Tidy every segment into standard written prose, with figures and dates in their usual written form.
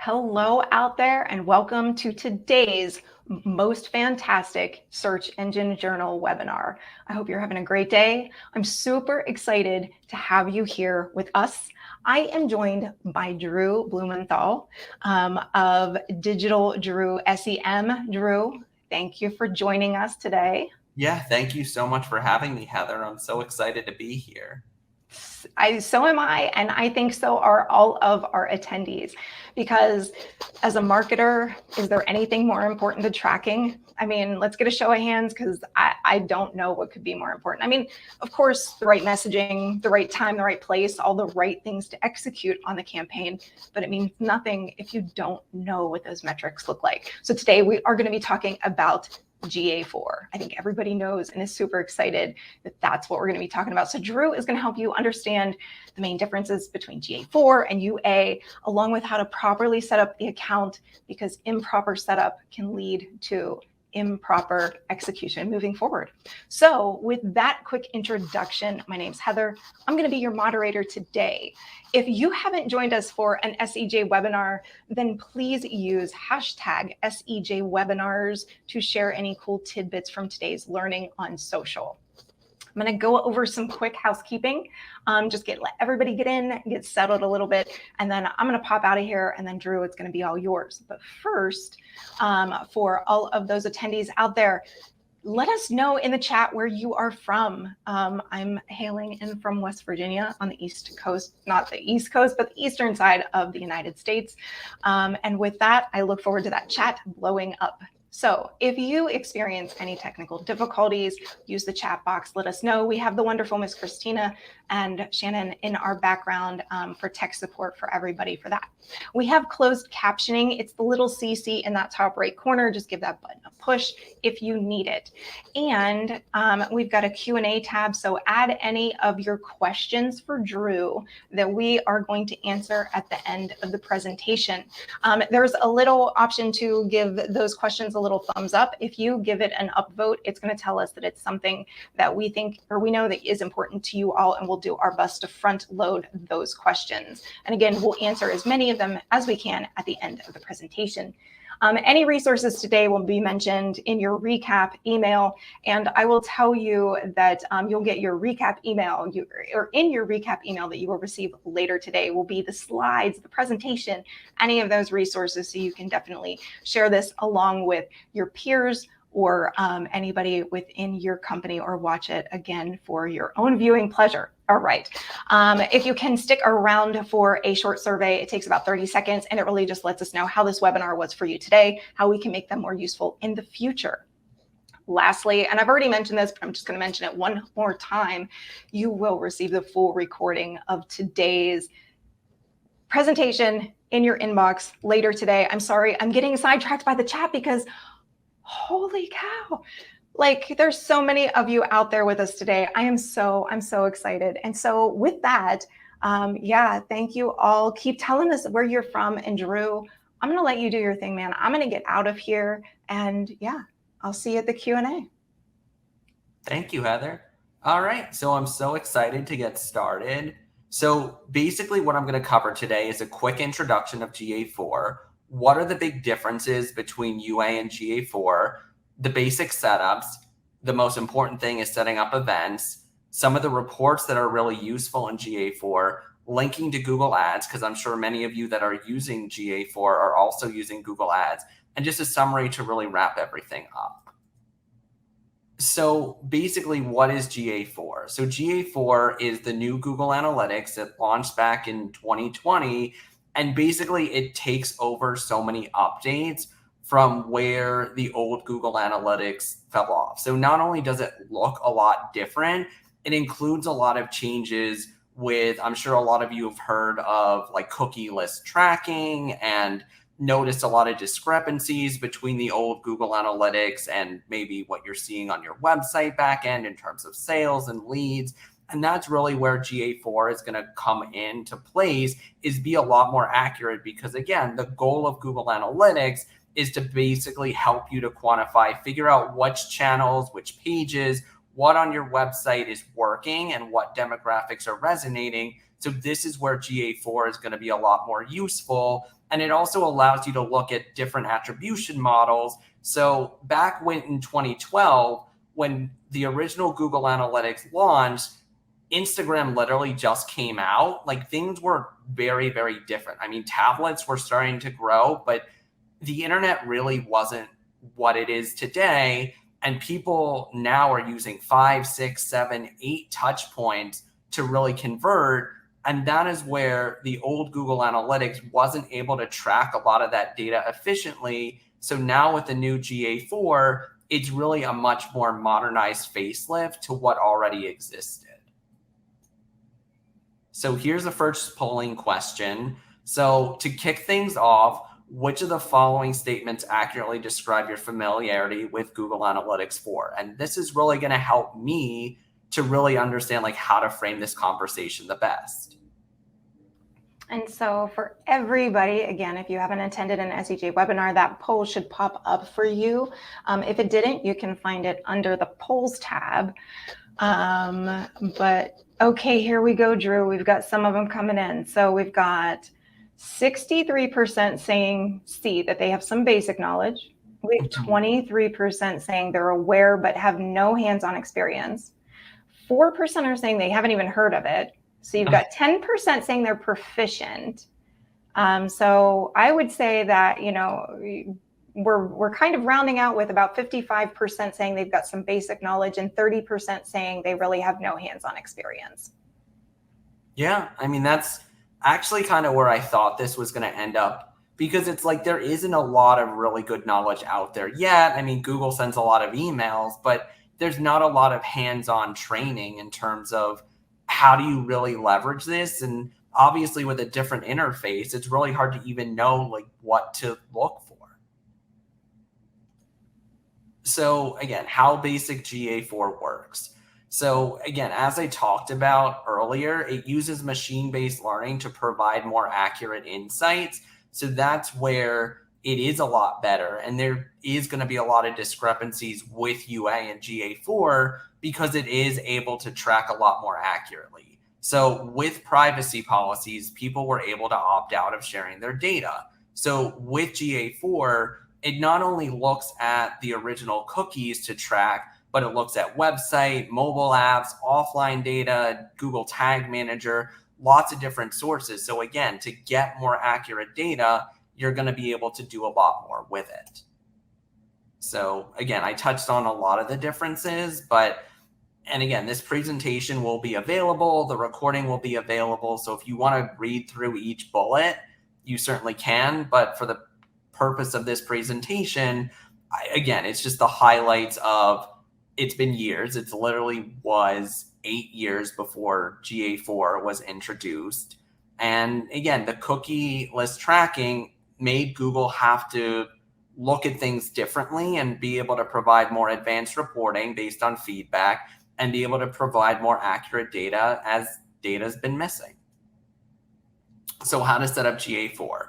Hello out there and welcome to today's most fantastic search engine journal webinar. I hope you're having a great day. I'm super excited to have you here with us. I am joined by Drew Blumenthal of Digital Drew SEM. Drew, thank you for joining us today. Yeah, thank you so much for having me, Heather. I'm so excited to be here. So am I, and I think so are all of our attendees, because as a marketer, is there anything more important to tracking? I mean, let's get a show of hands, because I don't know what could be more important. I mean, of course, the right messaging, the right time, the right place, all the right things to execute on the campaign, but it means nothing if you don't know what those metrics look like. So today we are going to be talking about GA4. I think everybody knows and is super excited that that's what we're going to be talking about. So Drew is going to help you understand the main differences between GA4 and UA, along with how to properly set up the account, because improper setup can lead to improper execution moving forward. So with that quick introduction, my name's Heather. I'm going to be your moderator today. If you haven't joined us for an SEJ webinar, then please use hashtag SEJ webinars to share any cool tidbits from today's learning on social. I'm going to go over some quick housekeeping, just let everybody get in, get settled a little bit, and then I'm going to pop out of here, and then Drew, it's going to be all yours. But first, for all of those attendees out there, let us know in the chat where you are from. I'm hailing in from West Virginia on the East Coast, not the East Coast, but the eastern side of the United States. And with that, I look forward to that chat blowing up. So if you experience any technical difficulties, use the chat box, let us know. We have the wonderful Miss Christina and Shannon in our background for tech support for everybody for that. We have closed captioning. It's the little CC in that top right corner. Just give that button a push if you need it. And we've got a Q&A tab, so add any of your questions for Drew that we are going to answer at the end of the presentation. There's a little option to give those questions a little thumbs up. If you give it an upvote, it's going to tell us that it's something that we think or we know that is important to you all, and we'll do our best to front load those questions. And again, we'll answer as many of them as we can at the end of the presentation. Any resources today will be mentioned in your recap email, and I will tell you that you'll get your recap email, or in your recap email that you will receive later today will be the slides, the presentation, any of those resources, so you can definitely share this along with your peers or anybody within your company, or watch it again for your own viewing pleasure. All right. If you can stick around for a short survey, it takes about 30 seconds, and it really just lets us know how this webinar was for you today, how we can make them more useful in the future. Lastly, and I've already mentioned this, but I'm just going to mention it one more time, you will receive the full recording of today's presentation in your inbox later today. I'm sorry, I'm getting sidetracked by the chat because holy cow, like there's so many of you out there with us today. I'm so excited. And so with that, yeah, thank you all. Keep telling us where you're from. And Drew, I'm going to let you do your thing, man. I'm going to get out of here, and yeah, I'll see you at the Q&A. Thank you, Heather. All right, so I'm so excited to get started. So basically what I'm going to cover today is a quick introduction of GA4. What are the big differences between UA and GA4? The basic setups. The most important thing is setting up events. Some of the reports that are really useful in GA4, linking to Google Ads, because I'm sure many of you that are using GA4 are also using Google Ads, and just a summary to really wrap everything up. So basically, what is GA4? So GA4 is the new Google Analytics that launched back in 2020. And basically, it takes over so many updates from where the old Google Analytics fell off. So not only does it look a lot different, it includes a lot of changes with, I'm sure a lot of you have heard of like cookie-less tracking, and noticed a lot of discrepancies between the old Google Analytics and maybe what you're seeing on your website backend in terms of sales and leads. And that's really where GA4 is going to come into place, is be a lot more accurate, because again, the goal of Google Analytics is to basically help you to quantify, figure out which channels, which pages, what on your website is working and what demographics are resonating, So this is where GA4 is going to be a lot more useful. And it also allows you to look at different attribution models. So back when in 2012, when the original Google Analytics launched, Instagram literally just came out. Like things were very, very different. I mean, tablets were starting to grow, but the internet really wasn't what it is today. And people now are using 5, 6, 7, 8 touch points to really convert. And that is where the old Google Analytics wasn't able to track a lot of that data efficiently. So now with the new GA4, it's really a much more modernized facelift to what already existed. So here's the first polling question. So to kick things off, which of the following statements accurately describe your familiarity with Google Analytics 4? And this is really going to help me to really understand like how to frame this conversation the best. And so for everybody, again, if you haven't attended an SEJ webinar, that poll should pop up for you. If it didn't, you can find it under the polls tab. But okay, here we go, Drew. We've got some of them coming in. So we've got 63% saying C, that they have some basic knowledge. We have 23% saying they're aware but have no hands-on experience. 4% are saying they haven't even heard of it. So you've got 10% saying they're proficient. So I would say that, you know, we're kind of rounding out with about 55% saying they've got some basic knowledge and 30% saying they really have no hands-on experience. Yeah, I mean, that's actually kind of where I thought this was going to end up, because it's like there isn't a lot of really good knowledge out there yet. I mean, Google sends a lot of emails, but there's not a lot of hands-on training in terms of how do you really leverage this. And obviously with a different interface, it's really hard to even know like what to look for. So again, how basic GA4 works. So again, as I talked about earlier, it uses machine-based learning to provide more accurate insights. So that's where it is a lot better. And there is going to be a lot of discrepancies with UA and GA4 because it is able to track a lot more accurately. So with privacy policies, people were able to opt out of sharing their data. So with GA4, it not only looks at the original cookies to track, but it looks at website, mobile apps, offline data, Google Tag Manager, lots of different sources. So again, to get more accurate data, you're going to be able to do a lot more with it. So again, I touched on a lot of the differences, and again, this presentation will be available. The recording will be available. So if you want to read through each bullet, you certainly can. But for the purpose of this presentation, again, it's just the highlights of, it's been years. It literally was 8 years before GA4 was introduced. And again, the cookie list tracking made Google have to look at things differently and be able to provide more advanced reporting based on feedback and be able to provide more accurate data as data has been missing. So how to set up GA4.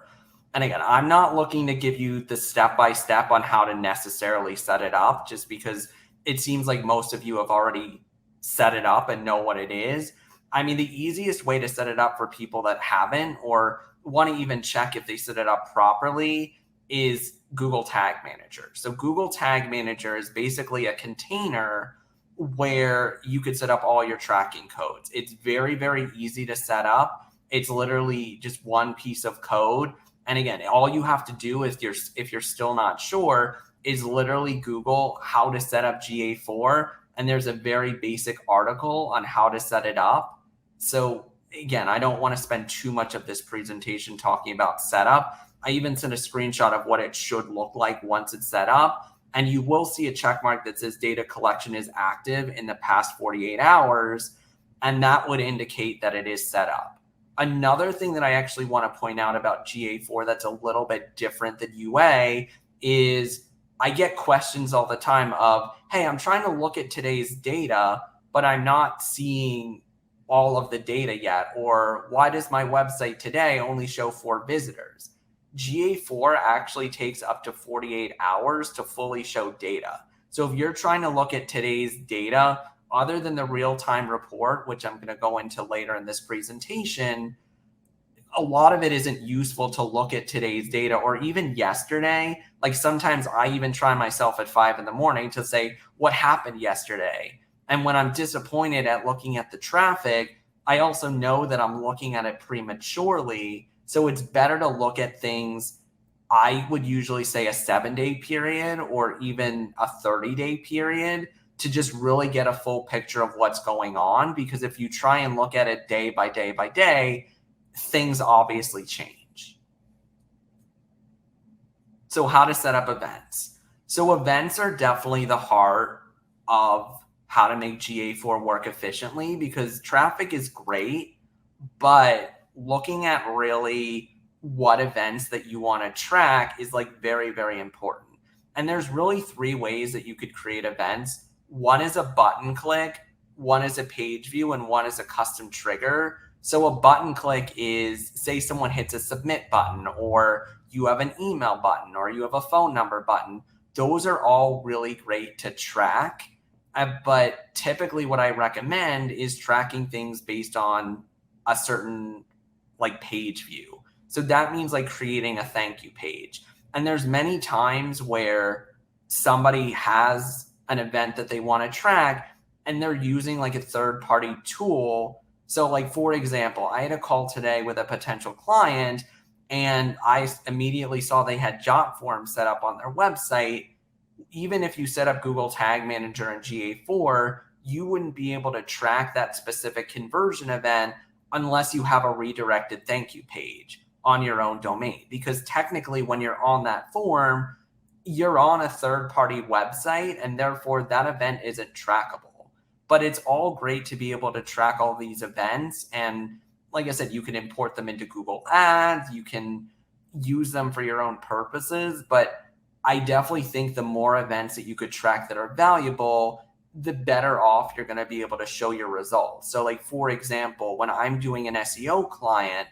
And again, I'm not looking to give you the step-by-step on how to necessarily set it up, just because it seems like most of you have already set it up and know what it is. I mean, the easiest way to set it up for people that haven't or want to even check if they set it up properly is Google Tag Manager. So Google Tag Manager is basically a container where you could set up all your tracking codes. It's very, very easy to set up. It's literally just one piece of code. And again, all you have to do is, if you're still not sure, is literally Google how to set up GA4. And there's a very basic article on how to set it up. So again, I don't want to spend too much of this presentation talking about setup. I even sent a screenshot of what it should look like once it's set up. And you will see a check mark that says data collection is active in the past 48 hours. And that would indicate that it is set up. Another thing that I actually want to point out about GA4 that's a little bit different than UA is I get questions all the time of, hey, I'm trying to look at today's data, but I'm not seeing all of the data yet. Or why does my website today only show 4 visitors? GA4 actually takes up to 48 hours to fully show data. So if you're trying to look at today's data other than the real-time report, which I'm going to go into later in this presentation, a lot of it isn't useful to look at today's data or even yesterday. Like sometimes I even try myself at 5 in the morning to say, what happened yesterday? And when I'm disappointed at looking at the traffic, I also know that I'm looking at it prematurely. So it's better to look at things. I would usually say a 7-day period or even a 30-day period to just really get a full picture of what's going on. Because if you try and look at it day by day by day, things obviously change. So how to set up events. So events are definitely the heart of how to make GA4 work efficiently, because traffic is great, but looking at really what events that you want to track is like very, very important. And there's really 3 ways that you could create events. One is a button click, one is a page view, and one is a custom trigger. So a button click is, say someone hits a submit button, or you have an email button, or you have a phone number button. Those are all really great to track. But typically what I recommend is tracking things based on a certain like page view. So that means like creating a thank you page. And there's many times where somebody has an event that they want to track and they're using like a third-party tool. So like, for example, I had a call today with a potential client and I immediately saw they had job forms set up on their website. Even if you set up Google Tag Manager and GA4, you wouldn't be able to track that specific conversion event unless you have a redirected thank you page on your own domain. Because technically when you're on that form, you're on a third-party website and therefore that event isn't trackable. But it's all great to be able to track all these events. And like I said, you can import them into Google Ads, you can use them for your own purposes, but I definitely think the more events that you could track that are valuable, the better off you're going to be able to show your results. So like, for example, when I'm doing an SEO client,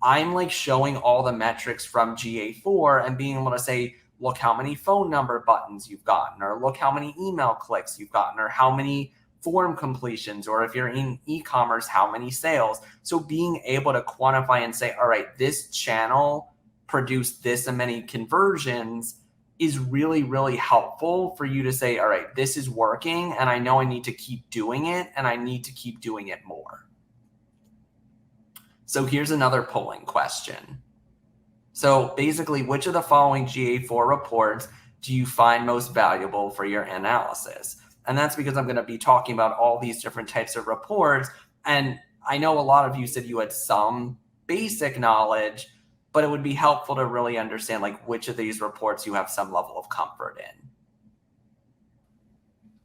I'm like showing all the metrics from GA4 and being able to say, look how many phone number buttons you've gotten, or look how many email clicks you've gotten, or how many form completions, or if you're in e-commerce, how many sales. So being able to quantify and say, all right, this channel produced this many conversions is really, really helpful for you to say, all right, this is working and I know I need to keep doing it and I need to keep doing it more. So here's another polling question. So basically, which of the following GA4 reports do you find most valuable for your analysis? And that's because I'm going to be talking about all these different types of reports. And I know a lot of you said you had some basic knowledge, but it would be helpful to really understand like which of these reports you have some level of comfort in.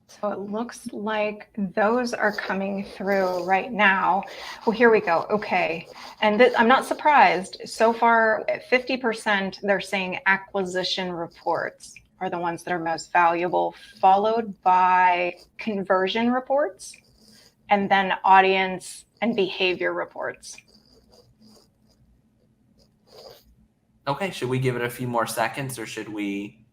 So it looks like those are coming through right now. Well, here we go. Okay. And I'm not surprised. So far, 50%, they're saying acquisition reports are the ones that are most valuable, followed by conversion reports, and then audience and behavior reports. Okay, should we give it a few more seconds or should we?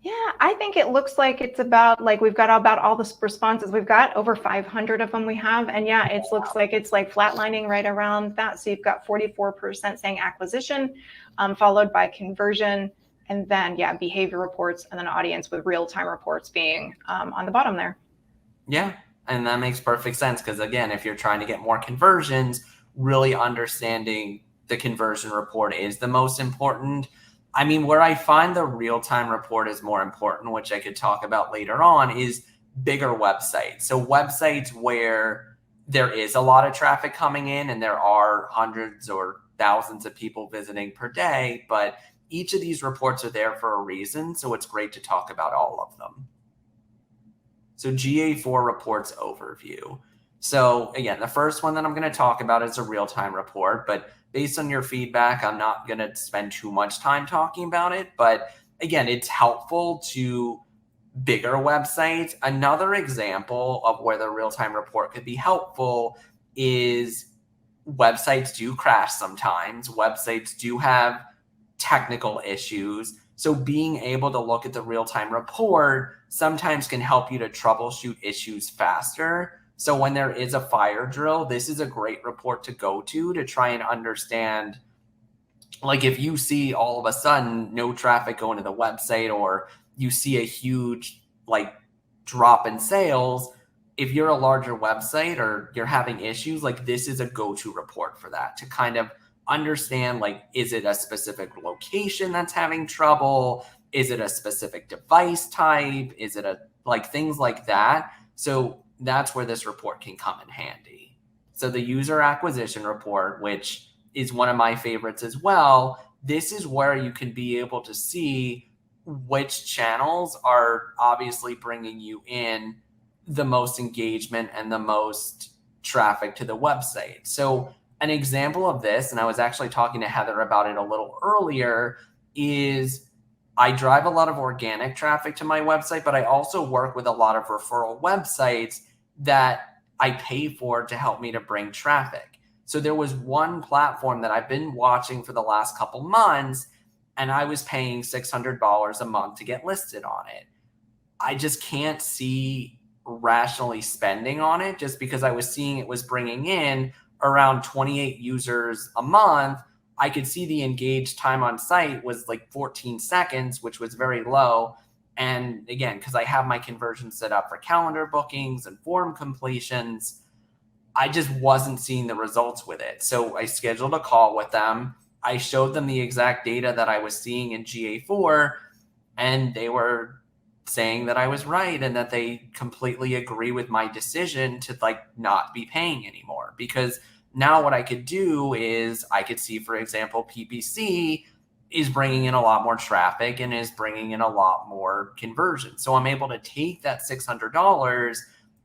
Yeah, I think it looks like it's about like we've got about all the responses. We've got over 500 of them we have. And yeah, it looks like it's like flatlining right around that. So you've got 44% saying acquisition, followed by conversion, and then yeah, behavior reports, and then audience with real-time reports being on the bottom there. Yeah, and that makes perfect sense because again, if you're trying to get more conversions, really understanding the conversion report is the most important. I mean, where I find the real-time report is more important, which I could talk about later on, is bigger websites. So websites where there is a lot of traffic coming in and there are hundreds or thousands of people visiting per day, but each of these reports are there for a reason. So it's great to talk about all of them. So GA4 reports overview. So again, the first one that I'm going to talk about is a real-time report, but based on your feedback, I'm not going to spend too much time talking about it. But again, it's helpful to bigger websites. Another example of where the real-time report could be helpful is websites do crash sometimes. Websites do have technical issues. So being able to look at the real-time report sometimes can help you to troubleshoot issues faster. So when there is a fire drill, this is a great report to go to try and understand, like if you see all of a sudden no traffic going to the website, or you see a huge like drop in sales, if you're a larger website or you're having issues, like this is a go-to report for that, to kind of understand, like, is it a specific location that's having trouble? Is it a specific device type? Is it like things like that? So that's where this report can come in handy. So the user acquisition report, which is one of my favorites as well, this is where you can be able to see which channels are obviously bringing you in the most engagement and the most traffic to the website. So an example of this, and I was actually talking to Heather about it a little earlier, is I drive a lot of organic traffic to my website, but I also work with a lot of referral websites that I pay for to help me to bring traffic. So there was one platform that I've been watching for the last couple months, and I was paying $600 a month to get listed on it. I just can't see rationally spending on it, just because I was seeing it was bringing in around 28 users a month. I could see the engaged time on site was like 14 seconds, which was very low. And again, because I have my conversion set up for calendar bookings and form completions, I just wasn't seeing the results with it. So I scheduled a call with them. I showed them the exact data that I was seeing in GA4, and they were saying that I was right and that they completely agree with my decision to like not be paying anymore. Because now what I could do is I could see, for example, PPC is bringing in a lot more traffic and is bringing in a lot more conversion. So I'm able to take that $600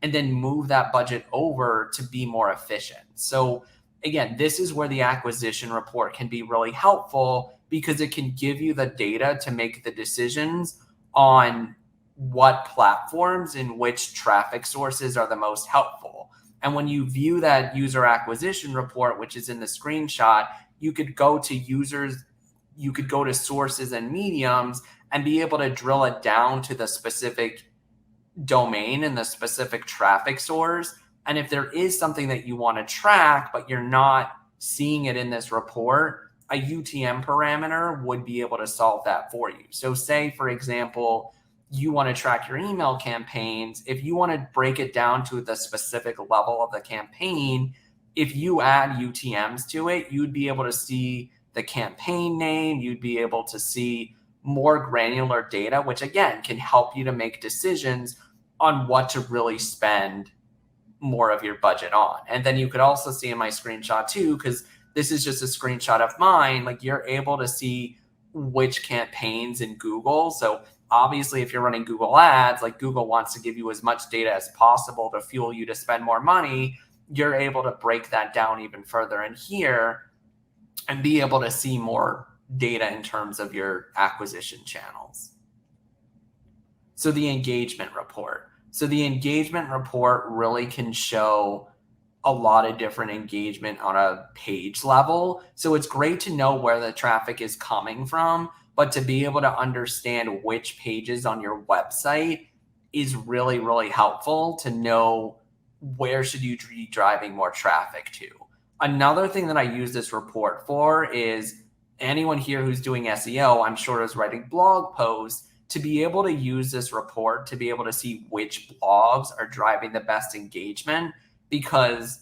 and then move that budget over to be more efficient. So again, this is where the acquisition report can be really helpful, because it can give you the data to make the decisions on what platforms and which traffic sources are the most helpful. And when you view that user acquisition report, which is in the screenshot, you could go to users, you could go to sources and mediums and be able to drill it down to the specific domain and the specific traffic source. And if there is something that you want to track, but you're not seeing it in this report, a UTM parameter would be able to solve that for you. So say, for example, you want to track your email campaigns. If you want to break it down to the specific level of the campaign, if you add UTMs to it, you'd be able to see the campaign name, you'd be able to see more granular data, which again can help you to make decisions on what to really spend more of your budget on. And then you could also see in my screenshot too, because this is just a screenshot of mine, like you're able to see which campaigns in Google. So obviously, if you're running Google ads, like Google wants to give you as much data as possible to fuel you to spend more money, you're able to break that down even further in here and be able to see more data in terms of your acquisition channels. So the engagement report. So the engagement report really can show a lot of different engagement on a page level. So it's great to know where the traffic is coming from, but to be able to understand which pages on your website is really, really helpful to know where should you be driving more traffic to. Another thing that I use this report for is anyone here who's doing SEO, I'm sure, is writing blog posts, to be able to use this report to be able to see which blogs are driving the best engagement, because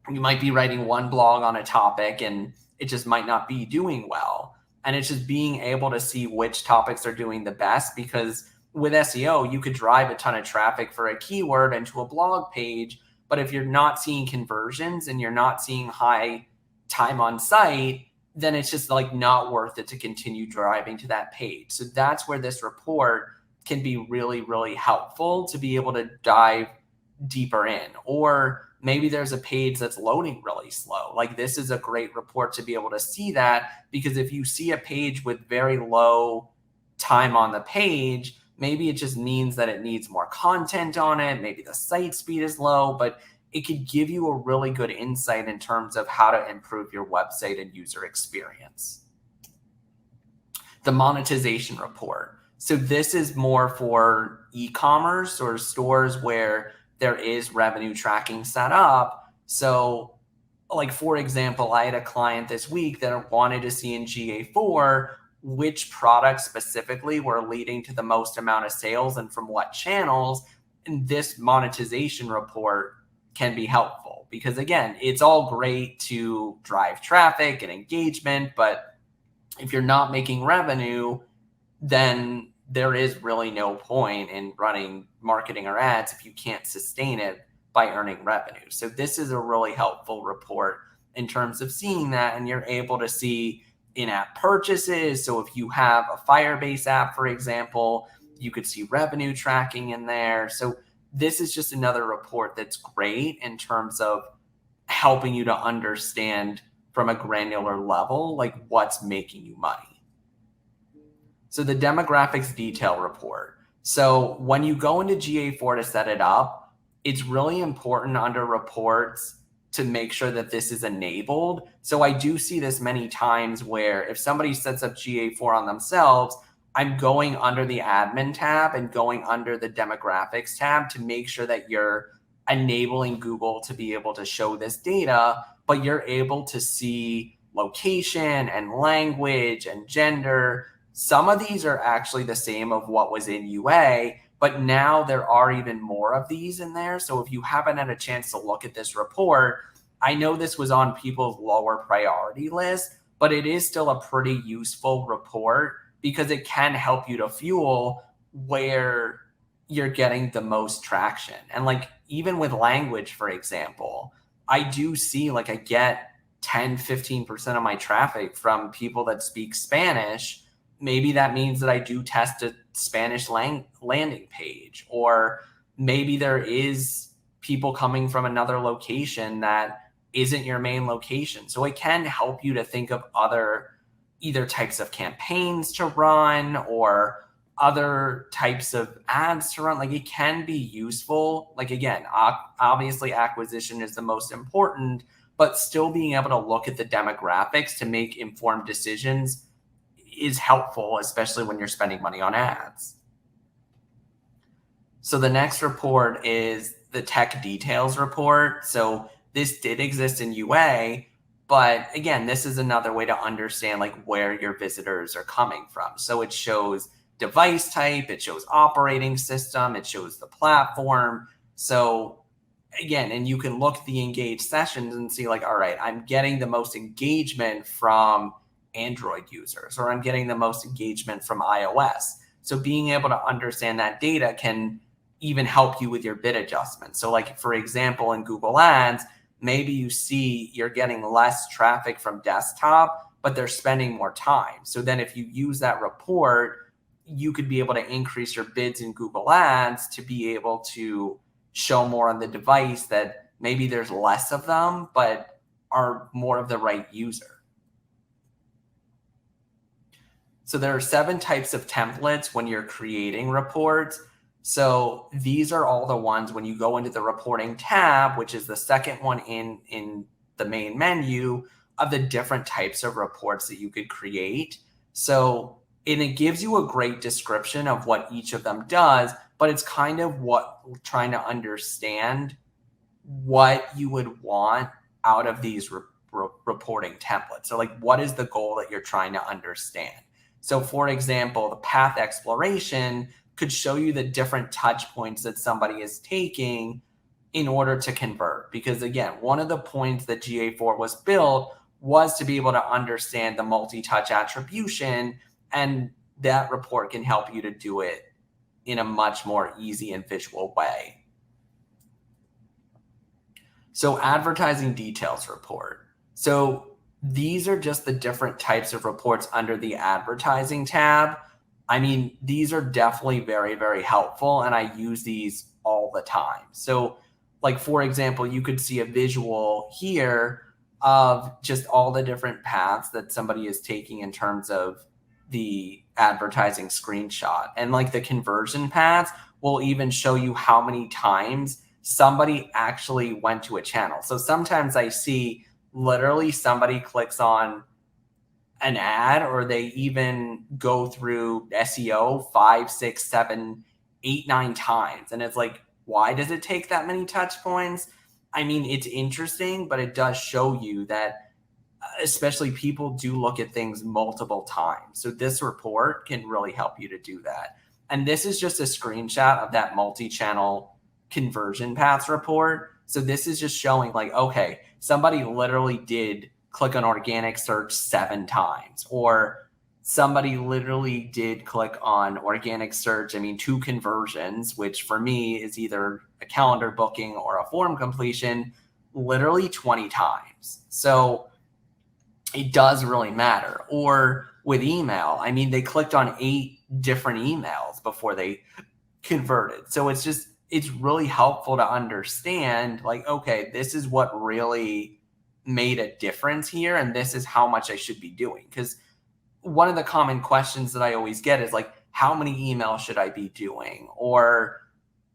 you might be writing one blog on a topic and it just might not be doing well. And it's just being able to see which topics are doing the best, because with SEO, you could drive a ton of traffic for a keyword into a blog page, but if you're not seeing conversions and you're not seeing high time on site, then it's just like not worth it to continue driving to that page. So that's where this report can be really, really helpful to be able to dive deeper in. Or maybe there's a page that's loading really slow. Like this is a great report to be able to see that, because if you see a page with very low time on the page, maybe it just means that it needs more content on it. Maybe the site speed is low, but it could give you a really good insight in terms of how to improve your website and user experience. The monetization report. So this is more for e-commerce or stores where there is revenue tracking set up. So like, for example, I had a client this week that wanted to see in GA4 which products specifically were leading to the most amount of sales and from what channels. And this monetization report can be helpful because, again, it's all great to drive traffic and engagement, but if you're not making revenue, then there is really no point in running marketing or ads if you can't sustain it by earning revenue. So this is a really helpful report in terms of seeing that, and you're able to see in-app purchases. So if you have a Firebase app, for example, you could see revenue tracking in there. So this is just another report that's great in terms of helping you to understand from a granular level, like what's making you money. So the demographics detail report. So when you go into GA4 to set it up, it's really important under reports to make sure that this is enabled. So I do see this many times where if somebody sets up GA4 on themselves, I'm going under the admin tab and going under the demographics tab to make sure that you're enabling Google to be able to show this data, but you're able to see location and language and gender. Some of these are actually the same of what was in UA, but now there are even more of these in there. So if you haven't had a chance to look at this report, I know this was on people's lower priority list, but it is still a pretty useful report because it can help you to fuel where you're getting the most traction. And like, even with language, for example, I do see like I get 10, 15% of my traffic from people that speak Spanish. Maybe that means that I do test a Spanish landing page, or maybe there is people coming from another location that isn't your main location. So it can help you to think of other either types of campaigns to run or other types of ads to run. Like, it can be useful. Like, again, obviously acquisition is the most important, but still being able to look at the demographics to make informed decisions is helpful, especially when you're spending money on ads. So the next report is the tech details report. So this did exist in UA, but again, this is another way to understand like where your visitors are coming from. So it shows device type, it shows operating system, it shows the platform. So again, and you can look at the engaged sessions and see like, all right, I'm getting the most engagement from Android users, or I'm getting the most engagement from iOS. So being able to understand that data can even help you with your bid adjustment. So like, for example, in Google Ads, maybe you see you're getting less traffic from desktop, but they're spending more time. So then if you use that report, you could be able to increase your bids in Google Ads to be able to show more on the device that maybe there's less of them, but are more of the right user. So there are 7 types of templates when you're creating reports. So these are all the ones when you go into the reporting tab, which is the second one in the main menu, of the different types of reports that you could create. So, and it gives you a great description of what each of them does, but it's kind of trying to understand what you would want out of these reporting templates. So like, what is the goal that you're trying to understand? So for example, the path exploration could show you the different touch points that somebody is taking in order to convert. Because again, one of the points that GA4 was built was to be able to understand the multi-touch attribution, and that report can help you to do it in a much more easy and visual way. So advertising details report. So these are just the different types of reports under the advertising tab. I mean, these are definitely very, very helpful, and I use these all the time. So like, for example, you could see a visual here of just all the different paths that somebody is taking in terms of the advertising screenshot. And like, the conversion paths will even show you how many times somebody actually went to a channel. So sometimes I see literally somebody clicks on an ad, or they even go through SEO 5, 6, 7, 8, 9 times. And it's like, why does it take that many touch points? I mean, it's interesting, but it does show you that especially people do look at things multiple times. So this report can really help you to do that. And this is just a screenshot of that multi-channel conversion paths report. So this is just showing like, okay, somebody literally did click on organic search 7 times, or somebody literally did click on organic search. I mean, 2 conversions, which for me is either a calendar booking or a form completion, literally 20 times. So it does really matter. Or with email, I mean, they clicked on 8 different emails before they converted. So it's really helpful to understand like, okay, this is what really made a difference here, and this is how much I should be doing. Because one of the common questions that I always get is like, how many emails should I be doing? Or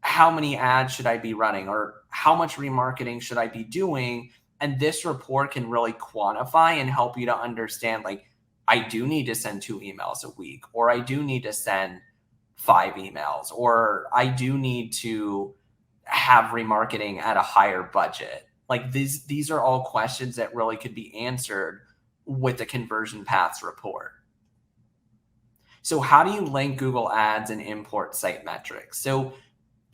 how many ads should I be running? Or how much remarketing should I be doing? And this report can really quantify and help you to understand, like, I do need to send 2 emails a week, or I do need to send 5 emails, or I do need to have remarketing at a higher budget. Like these are all questions that really could be answered with the conversion paths report. So how do you link Google Ads and import site metrics? So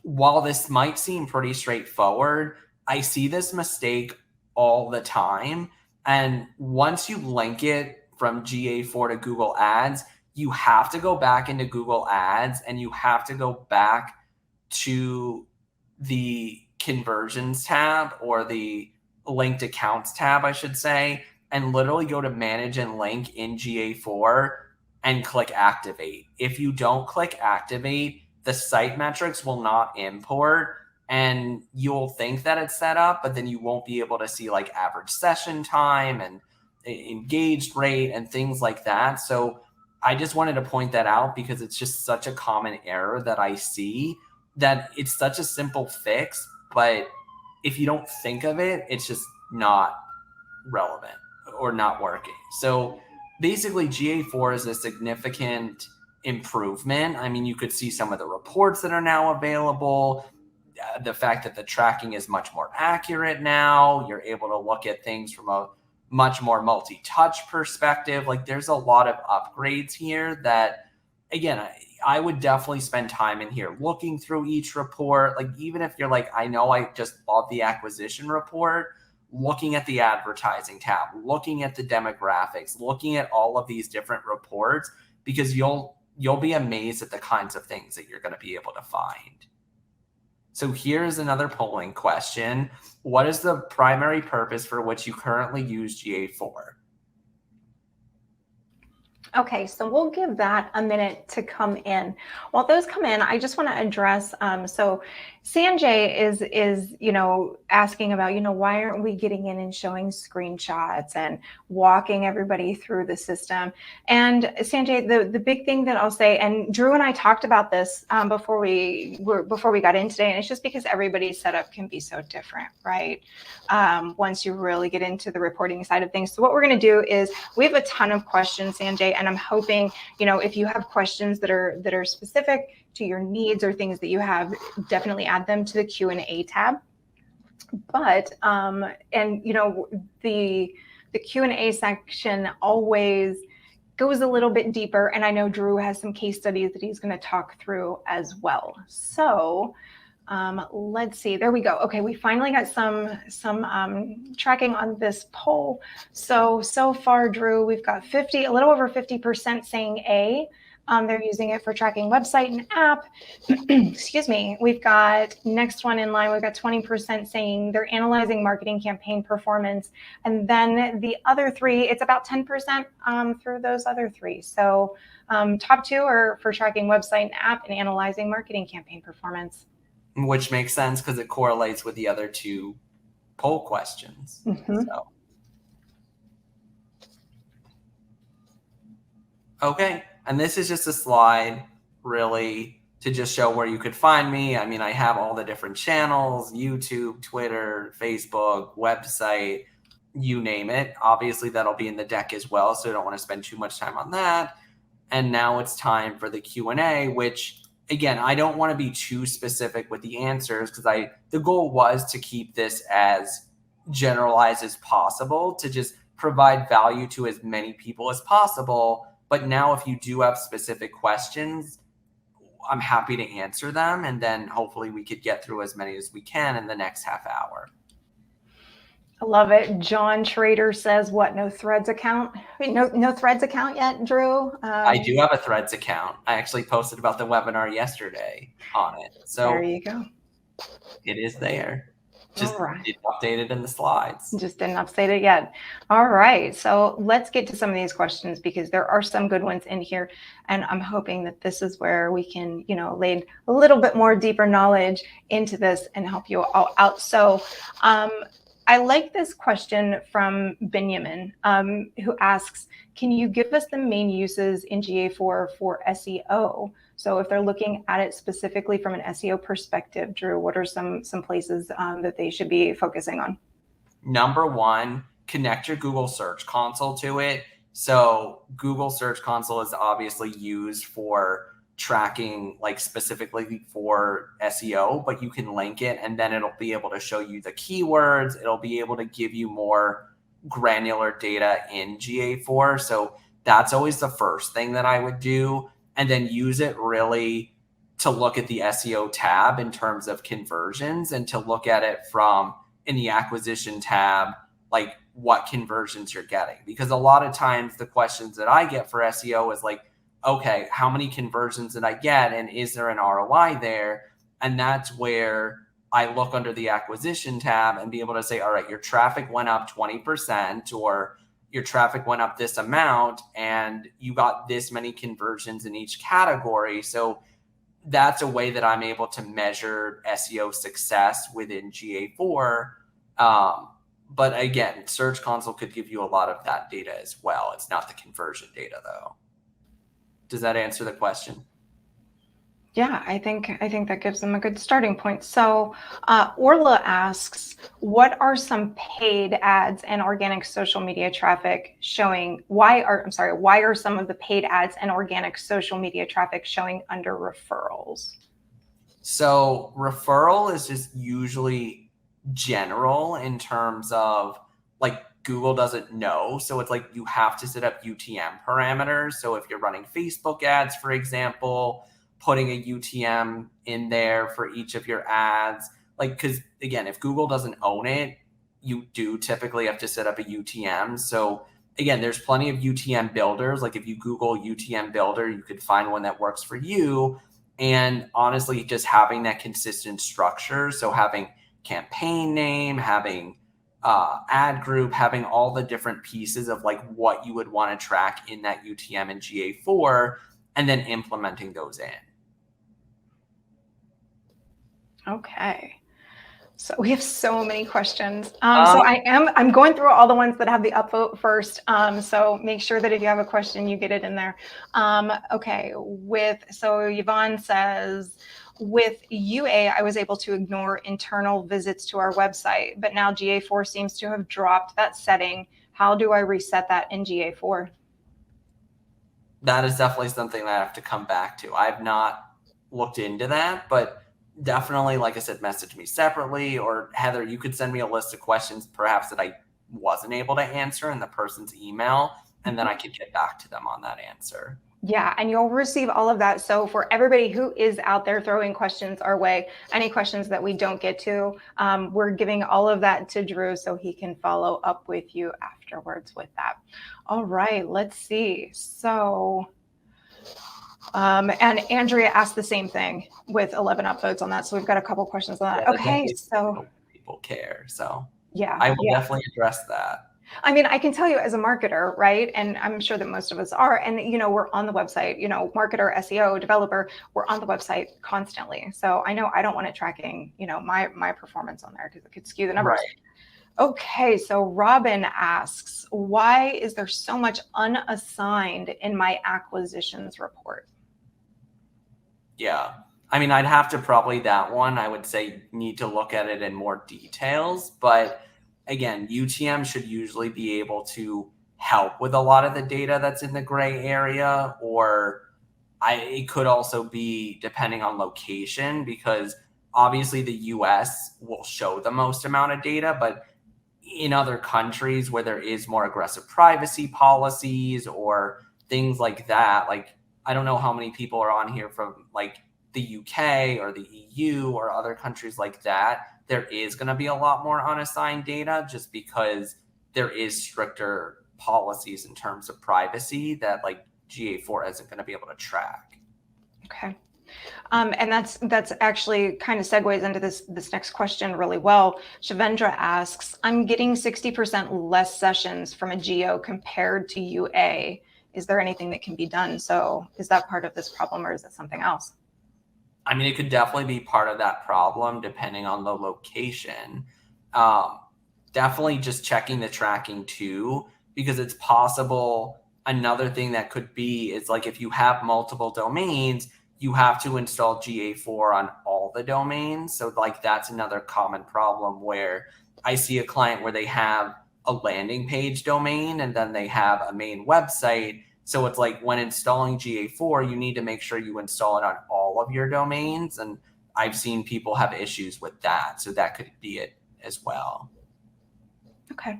while this might seem pretty straightforward, I see this mistake all the time. And once you link it from GA4 to Google Ads, you have to go back into Google Ads and you have to go back to the conversions tab, or the linked accounts tab, I should say, and literally go to manage and link in GA4 and click activate. If you don't click activate, the site metrics will not import, and you'll think that it's set up, but then you won't be able to see like average session time and engaged rate and things like that. So I just wanted to point that out because it's just such a common error that I see, that it's such a simple fix, but if you don't think of it, it's just not relevant or not working. So basically GA4 is a significant improvement. I mean, you could see some of the reports that are now available, the fact that the tracking is much more accurate now. You're able to look at things from a much more multi-touch perspective. Like there's a lot of upgrades here that, again, I would definitely spend time in here looking through each report. Like even if you're like, I know I just bought the acquisition report, looking at the advertising tab, looking at the demographics, looking at all of these different reports, because you'll be amazed at the kinds of things that you're going to be able to find. So here's another polling question. What is the primary purpose for which you currently use GA4? Okay, so we'll give that a minute to come in. While those come in, I just want to address, so Sanjay is asking about, why aren't we getting in and showing screenshots and walking everybody through the system? And Sanjay, the big thing that I'll say, and Drew and I talked about this before we got in today, and it's just because everybody's setup can be so different, right? Once you really get into the reporting side of things. So what we're going to do is we have a ton of questions, Sanjay, and I'm hoping, if you have questions that are specific to your needs or things that you have, definitely add them to the Q&A tab. But the Q&A section always goes a little bit deeper, and I know Drew has some case studies that he's going to talk through as well. So let's see, there we go. Okay, we finally got some tracking on this poll. So far, Drew, we've got a little over 50% saying A. They're using it for tracking website and app. Excuse me. We've got next one in line. We've got 20% saying they're analyzing marketing campaign performance. And then the other 3, it's about 10% through those other 3. So top 2 are for tracking website and app and analyzing marketing campaign performance. Which makes sense because it correlates with the other 2 poll questions. Mm-hmm. So. Okay, and this is just a slide really to just show where you could find me. I mean, I have all the different channels, YouTube, Twitter, Facebook, website. you name it. Obviously, that'll be in the deck as well, so I don't want to spend too much time on that. And now it's time for the Q&A, which, again, I don't want to be too specific with the answers because the goal was to keep this as generalized as possible, to just provide value to as many people as possible. But now if you do have specific questions, I'm happy to answer them. And then hopefully we could get through as many as we can in the next half hour. I love it. John Trader says, what, no Threads account? Wait, no Threads account yet, Drew? I do have a Threads account. I actually posted about the webinar yesterday on it. So there you go. It is there. Just right. It's updated in the slides. Just didn't update it yet. All right. So let's get to some of these questions because there are some good ones in here. And I'm hoping that this is where we can, lay a little bit more deeper knowledge into this and help you all out. So I like this question from Benjamin, who asks, can you give us the main uses in GA4 for SEO? So if they're looking at it specifically from an SEO perspective, Drew, what are some places that they should be focusing on? Number one, connect your Google Search Console to it. So Google Search Console is obviously used for tracking, like specifically for SEO, but you can link it and then it'll be able to show you the keywords. It'll be able to give you more granular data in GA4. So that's always the first thing that I would do. And then use it really to look at the SEO tab in terms of conversions and to look at it from in the acquisition tab, like what conversions you're getting. Because a lot of times the questions that I get for SEO is like, okay, how many conversions did I get? And is there an ROI there? And that's where I look under the acquisition tab and be able to say, all right, your traffic went up 20%, or your traffic went up this amount and you got this many conversions in each category. So that's a way that I'm able to measure SEO success within GA4. But again, Search Console could give you a lot of that data as well. It's not the conversion data though. Does that answer the question? Yeah, I think that gives them a good starting point. So Orla asks, what are some paid ads and organic social media traffic showing? Why are some of the paid ads and organic social media traffic showing under referrals? So referral is just usually general in terms of like Google doesn't know. So it's like you have to set up UTM parameters. So if you're running Facebook ads, for example, putting a UTM in there for each of your ads, like, because again, if Google doesn't own it, you do typically have to set up a UTM. So again, there's plenty of UTM builders. Like if you Google UTM builder, you could find one that works for you. And honestly, just having that consistent structure. So having campaign name, having ad group, having all the different pieces of like what you would want to track in that UTM and GA4, and then implementing those in. Okay. So we have so many questions. So I'm going through all the ones that have the upvote first. So make sure that if you have a question, you get it in there. Okay. So Yvonne says, with UA, I was able to ignore internal visits to our website, but now GA4 seems to have dropped that setting. How do I reset that in GA4? That is definitely something that I have to come back to. I've not looked into that, but definitely, like I said, message me separately, or Heather, you could send me a list of questions perhaps that I wasn't able to answer in the person's email, and then I could get back to them on that answer. Yeah, and you'll receive all of that. So for everybody who is out there throwing questions our way, any questions that we don't get to, we're giving all of that to Drew so he can follow up with you afterwards with that. All right, let's see. So, and Andrea asked the same thing with 11 upvotes on that. So we've got a couple questions on that. Okay, so people care. So yeah, I will definitely address that. I mean, I can tell you as a marketer, right? And I'm sure that most of us are, and, we're on the website, marketer, SEO, developer, we're on the website constantly. So I know I don't want it tracking, my performance on there because it could skew the numbers. Right. Okay. So Robin asks, why is there so much unassigned in my acquisitions report? Yeah. I mean, I'd have to probably that one, I would say need to look at it in more details, but again, UTM should usually be able to help with a lot of the data that's in the gray area, or it could also be depending on location, because obviously the US will show the most amount of data, but in other countries where there is more aggressive privacy policies or things like that, like I don't know how many people are on here from like the UK or the EU or other countries like that. There is going to be a lot more unassigned data just because there is stricter policies in terms of privacy that like GA4 isn't going to be able to track. Okay. And that's actually kind of segues into this next question really well. Shavendra asks, I'm getting 60% less sessions from a geo compared to UA. Is there anything that can be done? So is that part of this problem, or is it something else? I mean, it could definitely be part of that problem depending on the location. Definitely just checking the tracking too, because it's possible. Another thing that could be is like if you have multiple domains, you have to install GA4 on all the domains. So like that's another common problem where I see a client where they have a landing page domain and then they have a main website. So it's like when installing GA4, you need to make sure you install it on all of your domains. And I've seen people have issues with that. So that could be it as well. Okay.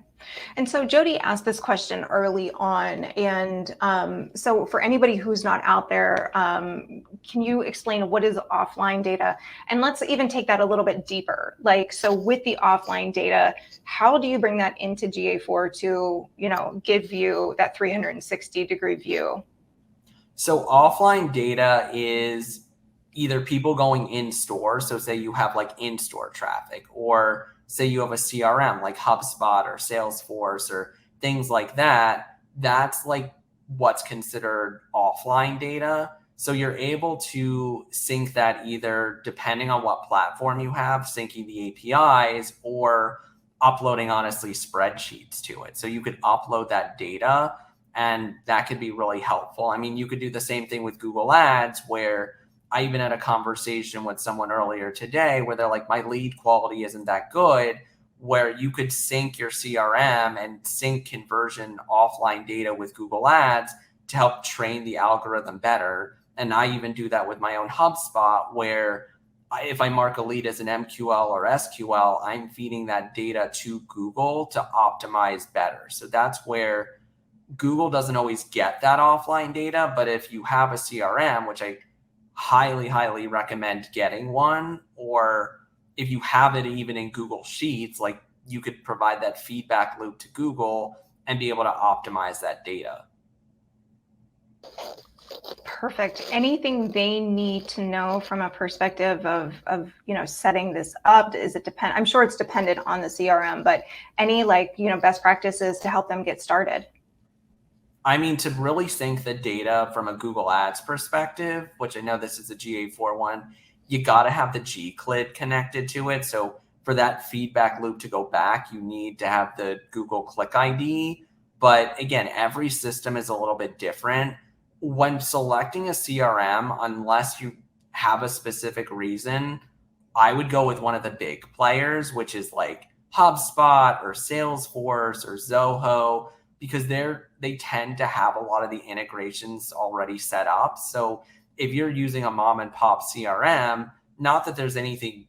And so Jody asked this question early on. And so for anybody who's not out there, can you explain what is offline data? And let's even take that a little bit deeper. Like, so with the offline data, how do you bring that into GA4 to, give you that 360-degree view? So offline data is either people going in store. So say you have like in-store traffic, or say you have a CRM like HubSpot or Salesforce or things like that. That's like what's considered offline data. So you're able to sync that either depending on what platform you have, syncing the APIs, or uploading honestly spreadsheets to it. So you could upload that data and that could be really helpful. I mean, you could do the same thing with Google Ads, where I even had a conversation with someone earlier today where they're like, my lead quality isn't that good, where you could sync your CRM and sync conversion offline data with Google Ads to help train the algorithm better. And I even do that with my own HubSpot, where if I mark a lead as an MQL or SQL, I'm feeding that data to Google to optimize better. So that's where Google doesn't always get that offline data. But if you have a CRM, which I highly, highly recommend getting one, or if you have it even in Google Sheets, like you could provide that feedback loop to Google and be able to optimize that data. Perfect. Anything they need to know from a perspective of setting this up? Is it depend? I'm sure it's dependent on the CRM, but any best practices to help them get started? I mean, to really sync the data from a Google Ads perspective, which I know this is a GA4 one, you got to have the gclid connected to it. So for that feedback loop to go back, you need to have the Google Click ID. But again, every system is a little bit different. When selecting a CRM, unless you have a specific reason, I would go with one of the big players, which is like HubSpot or Salesforce or Zoho, because they tend to have a lot of the integrations already set up. So if you're using a mom and pop CRM, not that there's anything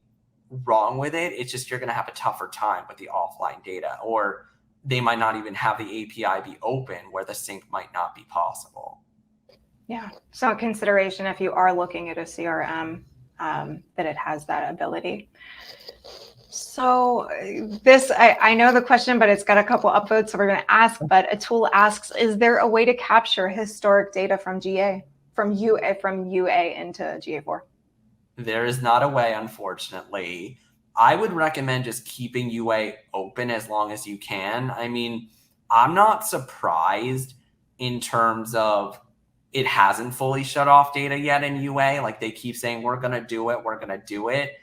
wrong with it, it's just you're going to have a tougher time with the offline data, or they might not even have the API be open where the sync might not be possible. Yeah. So in consideration, if you are looking at a CRM, that it has that ability. So this, I know the question, but it's got a couple upvotes, so we're going to ask. But Atul asks, is there a way to capture historic data from UA into GA4? There is not a way, unfortunately. I would recommend just keeping UA open as long as you can. I mean, I'm not surprised in terms of it hasn't fully shut off data yet in UA. Like they keep saying, we're going to do it, we're going to do it.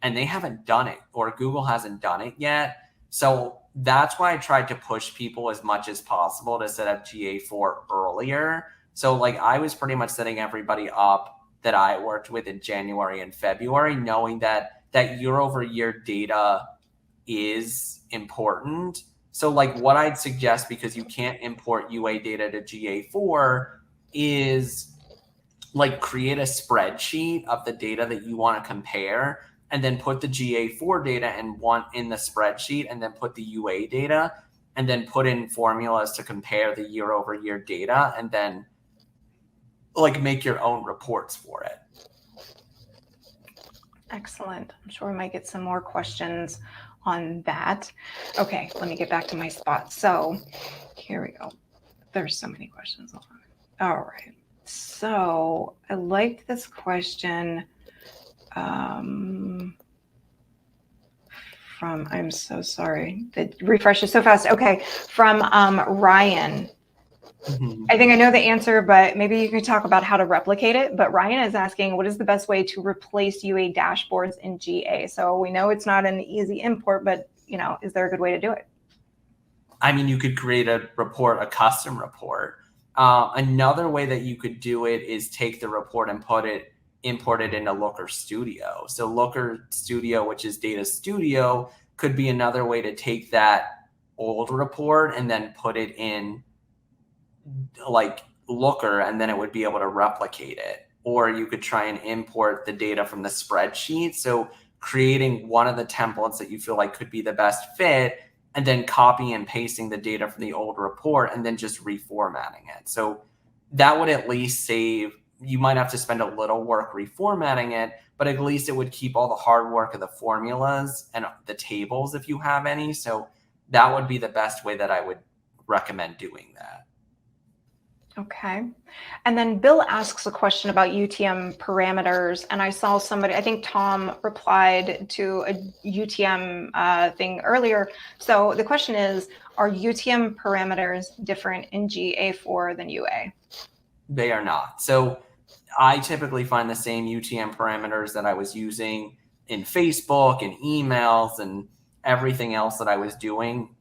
And they haven't done it, or Google hasn't done it yet. So that's why I tried to push people as much as possible to set up GA4 earlier. So like I was pretty much setting everybody up that I worked with in January and February, knowing that year over year data is important. So like what I'd suggest, because you can't import UA data to GA4, is like create a spreadsheet of the data that you want to compare, and then put the GA4 data in the spreadsheet, and then put the UA data, and then put in formulas to compare the year over year data, and then like make your own reports for it. Excellent. I'm sure we might get some more questions on that. Okay, let me get back to my spot. So here we go. There's so many questions. All right. So I liked this question from, I'm so sorry, the refresh is so fast. Okay, from Ryan. I think I know the answer, but maybe you could talk about how to replicate it. But Ryan is asking, what is the best way to replace UA dashboards in GA? So we know it's not an easy import, but is there a good way to do it? I mean, you could create a report, a custom report. Another way that you could do it is take the report and import it into Looker Studio. So Looker Studio, which is Data Studio, could be another way to take that old report and then put it in like Looker, and then it would be able to replicate it. Or you could try and import the data from the spreadsheet. So creating one of the templates that you feel like could be the best fit, and then copy and pasting the data from the old report and then just reformatting it. So that would at least save, you might have to spend a little work reformatting it, but at least it would keep all the hard work of the formulas and the tables if you have any. So that would be the best way that I would recommend doing that. Okay. And then Bill asks a question about UTM parameters. And I saw somebody, I think Tom replied to a UTM thing earlier. So the question is, are UTM parameters different in GA4 than UA? They are not. So I typically find the same UTM parameters that I was using in Facebook and emails and everything else that I was doing.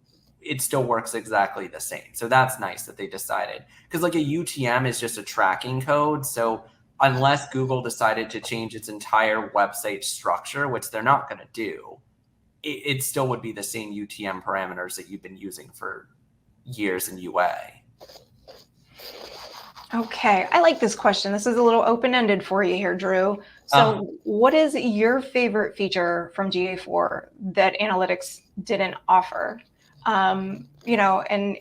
It still works exactly the same. So that's nice that they decided, because like a UTM is just a tracking code. So unless Google decided to change its entire website structure, which they're not going to do, it still would be the same UTM parameters that you've been using for years in UA. Okay, I like this question. This is a little open-ended for you here, Drew. So what is your favorite feature from GA4 that analytics didn't offer? And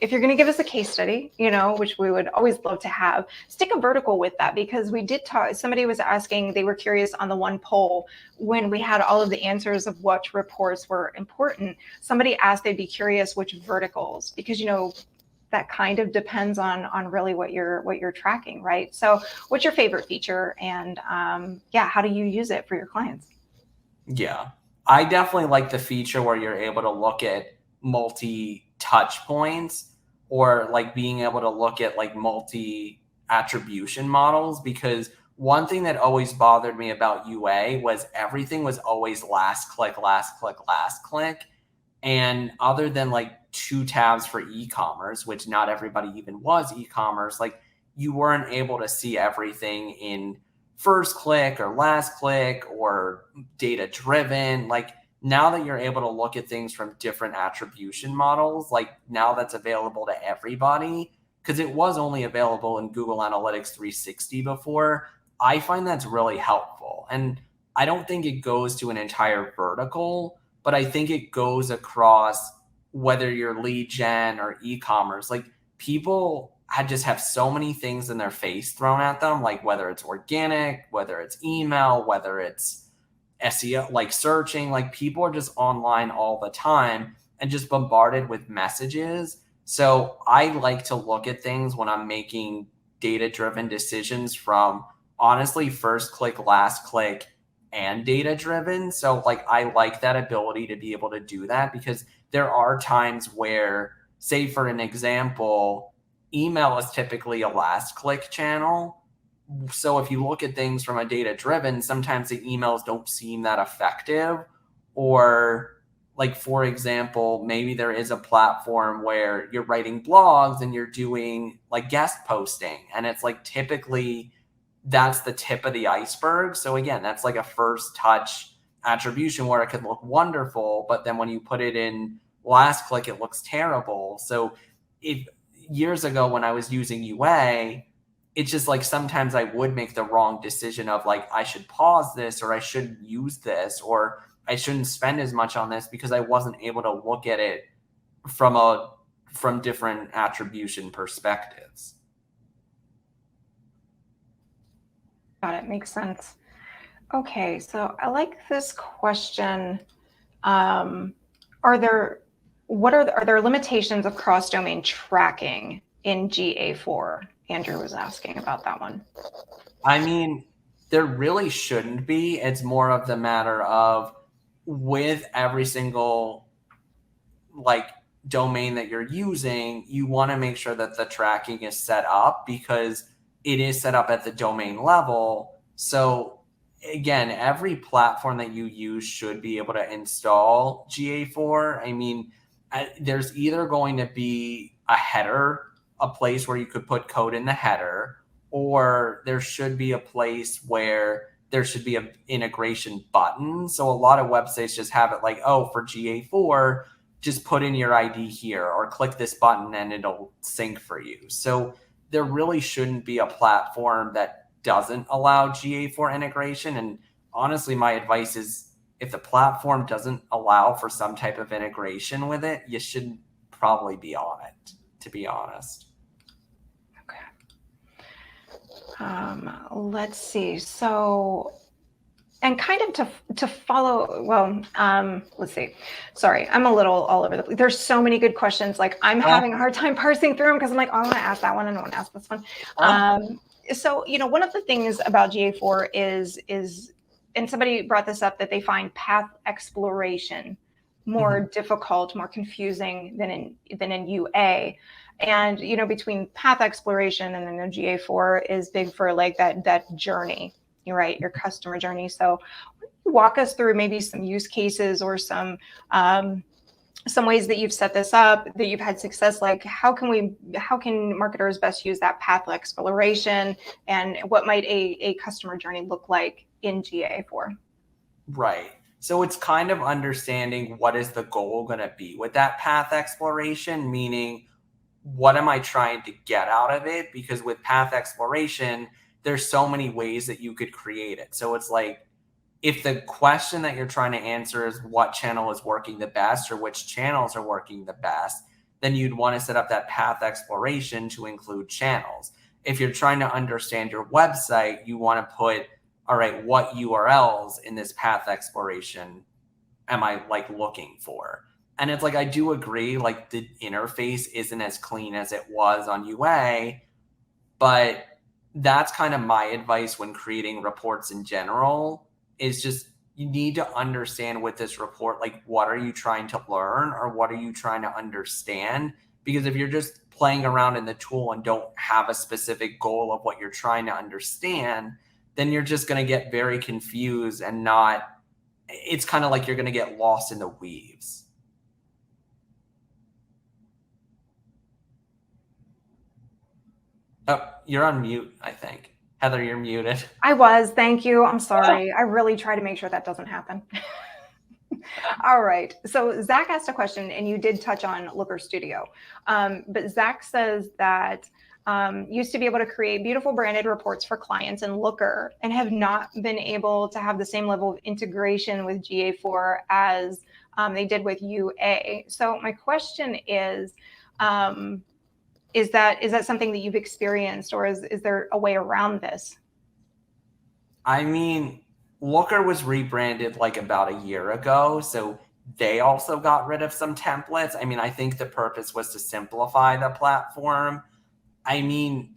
if you're going to give us a case study, which we would always love to have, stick a vertical with that, because we did talk, somebody was asking, they were curious on the one poll when we had all of the answers of what reports were important. Somebody asked they'd be curious which verticals, because, that kind of depends on really what you're tracking, right? So what's your favorite feature, and how do you use it for your clients? Yeah, I definitely like the feature where you're able to look at multi touch points, or like being able to look at like multi attribution models, because one thing that always bothered me about UA was everything was always last click, last click, last click. And other than like 2 tabs for e-commerce, which not everybody even was e-commerce, like you weren't able to see everything in first click or last click or data driven. Like now that you're able to look at things from different attribution models, like now that's available to everybody, because it was only available in Google Analytics 360 before. I find that's really helpful. And I don't think it goes to an entire vertical, but I think it goes across whether you're lead gen or e-commerce. Like people just have so many things in their face thrown at them, like whether it's organic, whether it's email, whether it's SEO, like searching, like people are just online all the time and just bombarded with messages. So I like to look at things when I'm making data-driven decisions from honestly first click, last click, and data-driven. So like I like that ability to be able to do that, because there are times where, say for an example, email is typically a last click channel. So if you look at things from a data-driven, sometimes the emails don't seem that effective. Or like, for example, maybe there is a platform where you're writing blogs and you're doing like guest posting, and it's like typically that's the tip of the iceberg. So again, that's like a first touch attribution where it could look wonderful, but then when you put it in last click, it looks terrible. So if years ago when I was using UA, it's just like sometimes I would make the wrong decision of like, I should pause this, or I shouldn't use this, or I shouldn't spend as much on this because I wasn't able to look at it from different attribution perspectives. Got it. Makes sense. Okay, so I like this question. Are there limitations of cross-domain tracking in GA4? Andrew was asking about that one. I mean, there really shouldn't be. It's more of the matter of with every single like domain that you're using, you want to make sure that the tracking is set up because it is set up at the domain level. So again, every platform that you use should be able to install GA4. I mean, there's either going to be a header, a place where you could put code in the header, or there should be a place where there should be an integration button. So a lot of websites just have it like, oh, for GA4, just put in your ID here or click this button and it'll sync for you. So there really shouldn't be a platform that doesn't allow GA4 integration. And honestly, my advice is if the platform doesn't allow for some type of integration with it, you shouldn't probably be on it, to be honest. Let's see. So, and kind of to follow, well, let's see. Sorry, I'm a little all over the place. There's so many good questions. Like I'm having a hard time parsing through them because I'm like, oh, I want to ask that one and I want to ask this one. So, you know, one of the things about GA4 is, and somebody brought this up, that they find path exploration more difficult, more confusing than in UA. And, you know, between path exploration and then the GA4 is big for like that journey, right? Your customer journey. So walk us through maybe some use cases or some ways that you've set this up, that you've had success. Like how can marketers best use that path exploration, and what might a customer journey look like in GA4? Right. So it's kind of understanding what is the goal going to be with that path exploration, meaning what am I trying to get out of it? Because with path exploration, there's so many ways that you could create it. So it's like, if the question that you're trying to answer is what channel is working the best or which channels are working the best, then you'd want to set up that path exploration to include channels. If you're trying to understand your website, you want to put, all right, what URLs in this path exploration am I like looking for? And it's like, I do agree, like the interface isn't as clean as it was on UA, but that's kind of my advice when creating reports in general, is just you need to understand with this report, like what are you trying to learn or what are you trying to understand? Because if you're just playing around in the tool and don't have a specific goal of what you're trying to understand, then you're just going to get very confused and it's kind of like you're going to get lost in the weaves. Oh, you're on mute, I think. Heather, you're muted. I was, thank you. I'm sorry. I really try to make sure that doesn't happen. All right. So Zach asked a question, and you did touch on Looker Studio. But Zach says that used to be able to create beautiful branded reports for clients in Looker and have not been able to have the same level of integration with GA4 as they did with UA. So my question is that something that you've experienced, or is there a way around this? I mean, Looker was rebranded like about a year ago, so they also got rid of some templates. I mean, I think the purpose was to simplify the platform. I mean,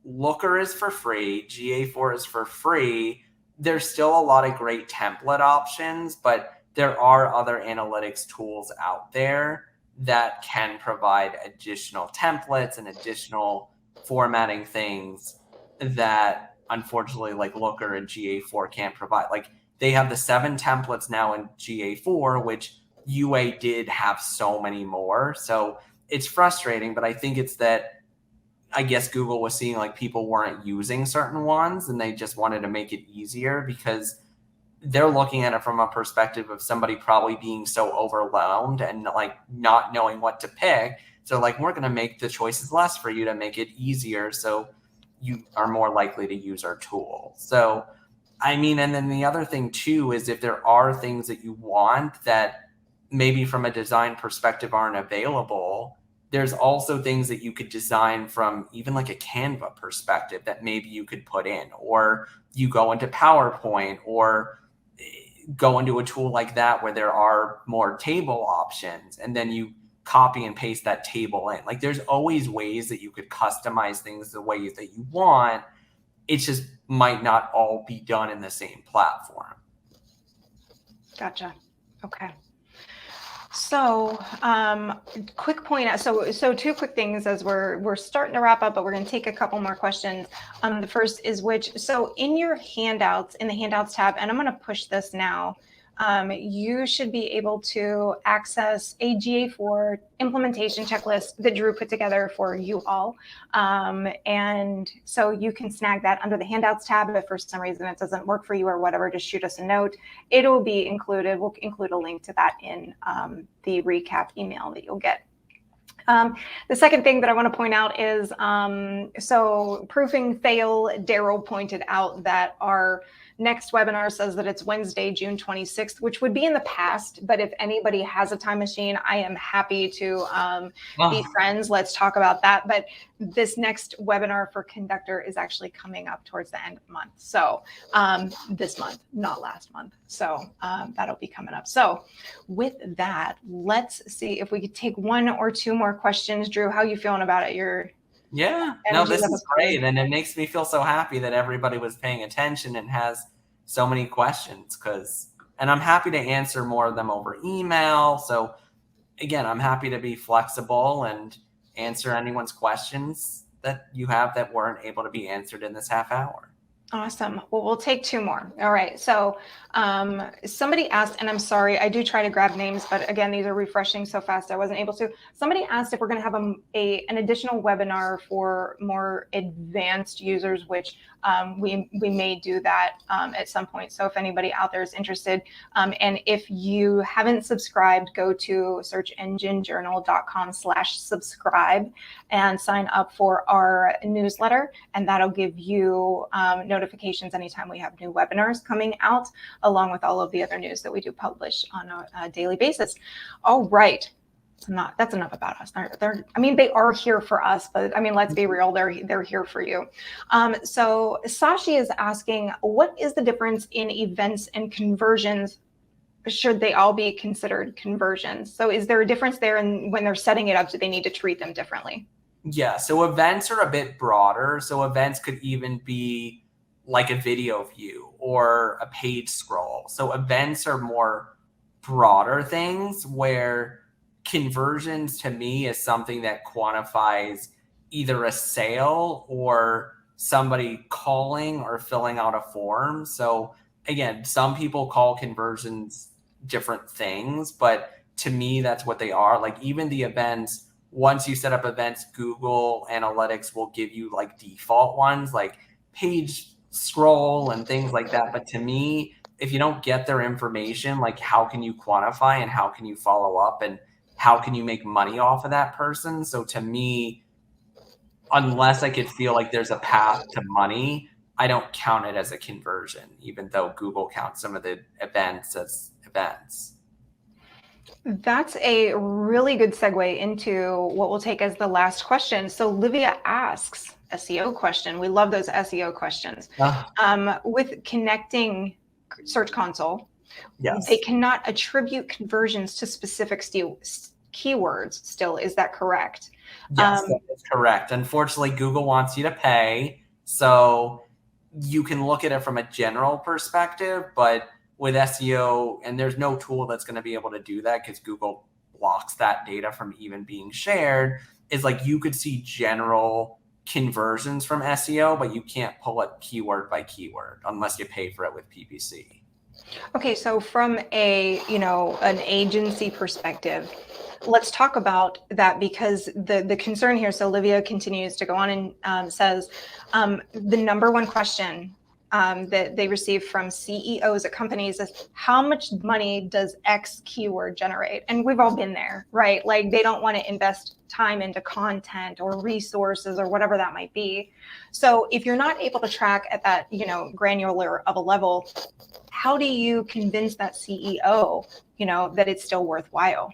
Looker is for free, GA4 is for free. There's still a lot of great template options, but there are other analytics tools out there that can provide additional templates and additional formatting things that unfortunately like Looker and GA4 can't provide. Like they have the 7 templates now in GA4, which UA did have so many more. So it's frustrating, but I think it's that I guess Google was seeing like people weren't using certain ones and they just wanted to make it easier, because they're looking at it from a perspective of somebody probably being so overwhelmed and like not knowing what to pick. So like, we're going to make the choices less for you to make it easier, so you are more likely to use our tool. So, I mean, and then the other thing too is if there are things that you want that maybe from a design perspective aren't available, there's also things that you could design from even like a Canva perspective that maybe you could put in, or you go into PowerPoint or go into a tool like that where there are more table options, and then you copy and paste that table in. Like, there's always ways that you could customize things the way that you want. It just might not all be done in the same platform. Gotcha. Okay. So, quick point out. So two quick things as we're starting to wrap up, but we're going to take a couple more questions. The first is so in your handouts, in the handouts tab, and I'm going to push this now. You should be able to access a GA4 implementation checklist that Drew put together for you all. And so you can snag that under the handouts tab. If for some reason it doesn't work for you or whatever, just shoot us a note. It'll be included. We'll include a link to that in the recap email that you'll get. The second thing that I want to point out is, so proofing fail, Daryl pointed out that our next webinar says that it's Wednesday, June 26th, which would be in the past. But if anybody has a time machine, I am happy to be friends. Let's talk about that. But this next webinar for Conductor is actually coming up towards the end of the month. So this month, not last month. So that'll be coming up. So with that, let's see if we could take one or two more questions. Drew, how are you feeling about it? Yeah, no, this is great. And it makes me feel so happy that everybody was paying attention and has so many questions, and I'm happy to answer more of them over email. So again, I'm happy to be flexible and answer anyone's questions that you have that weren't able to be answered in this half hour. Awesome. Well, we'll take two more. All right. So somebody asked, and I'm sorry, I do try to grab names, but again, these are refreshing so fast I wasn't able to. Somebody asked if we're going to have an additional webinar for more advanced users, which we may do that at some point. So if anybody out there is interested, and if you haven't subscribed, go to searchenginejournal.com/subscribe and sign up for our newsletter, and that'll give you notifications anytime we have new webinars coming out, along with all of the other news that we do publish on a daily basis. All right. That's enough about us. They are here for us, but I mean, let's be real, they're here for you. So Sashi is asking, what is the difference in events and conversions? Should they all be considered conversions? So is there a difference there, and when they're setting it up, do they need to treat them differently? Yeah, so events are a bit broader. So events could even be like a video view or a page scroll. So events are more broader things, where conversions to me is something that quantifies either a sale or somebody calling or filling out a form. So again, some people call conversions different things, but to me, that's what they are. Like, even the events, once you set up events, Google Analytics will give you like default ones like page scroll and things like that. But to me, if you don't get their information, like, how can you quantify and how can you follow up and how can you make money off of that person? So to me, unless I could feel like there's a path to money, I don't count it as a conversion, even though Google counts some of the events as events. That's a really good segue into what we'll take as the last question. So Livia asks, SEO question. We love those SEO questions. With connecting Search Console, yes, they cannot attribute conversions to specific keywords still. Is that correct? Yes, that is correct. Unfortunately, Google wants you to pay. So you can look at it from a general perspective, but with SEO, and there's no tool that's going to be able to do that because Google blocks that data from even being shared, is like you could see general conversions from SEO, but you can't pull it keyword by keyword unless you pay for it with PPC. Okay, so from an agency perspective, let's talk about that, because the concern here, so Olivia continues to go on and says, the number one question that they receive from CEOs at companies is how much money does X keyword generate? And we've all been there, right? Like they don't want to invest time into content or resources or whatever that might be. So if you're not able to track at that, granular of a level, how do you convince that CEO, that it's still worthwhile?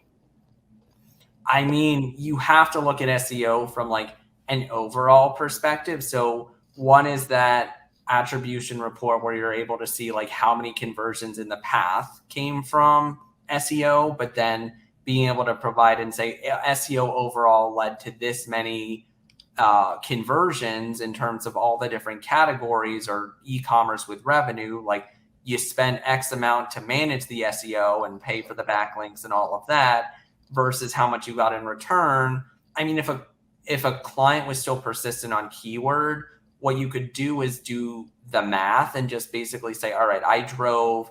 I mean, you have to look at SEO from like an overall perspective. So one is that attribution report where you're able to see like how many conversions in the path came from SEO, but then being able to provide and say SEO overall led to this many conversions in terms of all the different categories, or e-commerce with revenue. Like you spend X amount to manage the SEO and pay for the backlinks and all of that, versus how much you got in return. I mean, if a client was still persistent on keyword, what you could do is do the math and just basically say, all right, I drove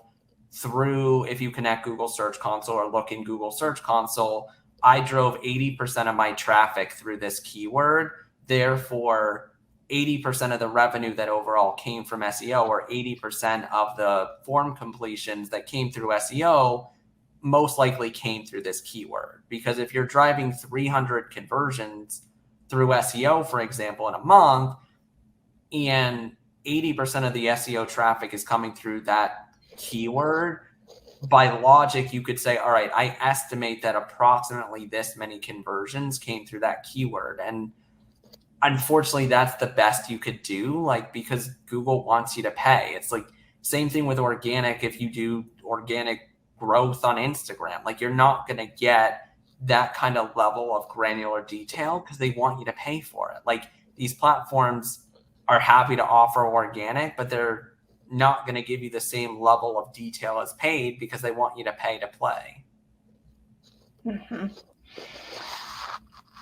through, if you connect Google Search Console or look in Google Search Console, I drove 80% of my traffic through this keyword. Therefore, 80% of the revenue that overall came from SEO, or 80% of the form completions that came through SEO, most likely came through this keyword. Because if you're driving 300 conversions through SEO, for example, in a month, and 80% of the SEO traffic is coming through that keyword, by logic, you could say, all right, I estimate that approximately this many conversions came through that keyword. And unfortunately, that's the best you could do, like, because Google wants you to pay. It's like same thing with organic. If you do organic growth on Instagram, like you're not going to get that kind of level of granular detail because they want you to pay for it. Like these platforms are happy to offer organic, but they're not going to give you the same level of detail as paid because they want you to pay to play. Mm-hmm.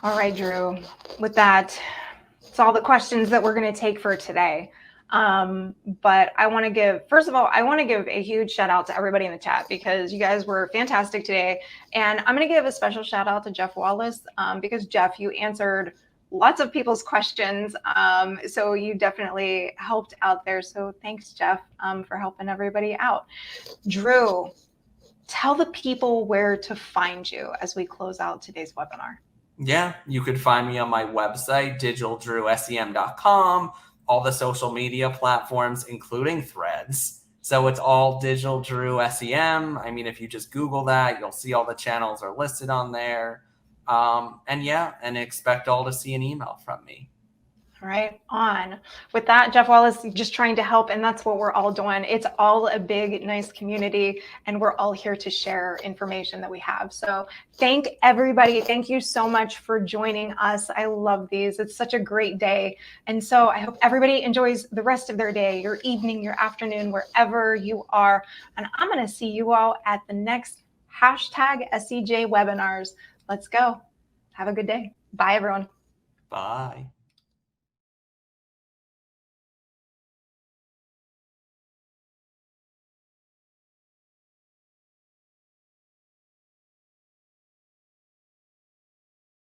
All right, Drew. With that, it's all the questions that we're going to take for today. But I want to give, first of all, I want to give a huge shout out to everybody in the chat because you guys were fantastic today. And I'm going to give a special shout out to Jeff Wallace because Jeff, you answered lots of people's questions. So you definitely helped out there. So thanks, Jeff, for helping everybody out. Drew, tell the people where to find you as we close out today's webinar. Yeah, you could find me on my website, digitaldrewsem.com, all the social media platforms, including Threads. So it's all Digital Drew SEM. I mean, if you just Google that, you'll see all the channels are listed on there. And expect all to see an email from me. Right on. With that, Jeff Wallace just trying to help, and that's what we're all doing. It's all a big, nice community, and we're all here to share information that we have. So thank everybody. Thank you so much for joining us. I love these. It's such a great day. And so I hope everybody enjoys the rest of their day, your evening, your afternoon, wherever you are. And I'm going to see you all at the next #SEJ webinars. Let's go. Have a good day. Bye, everyone. Bye.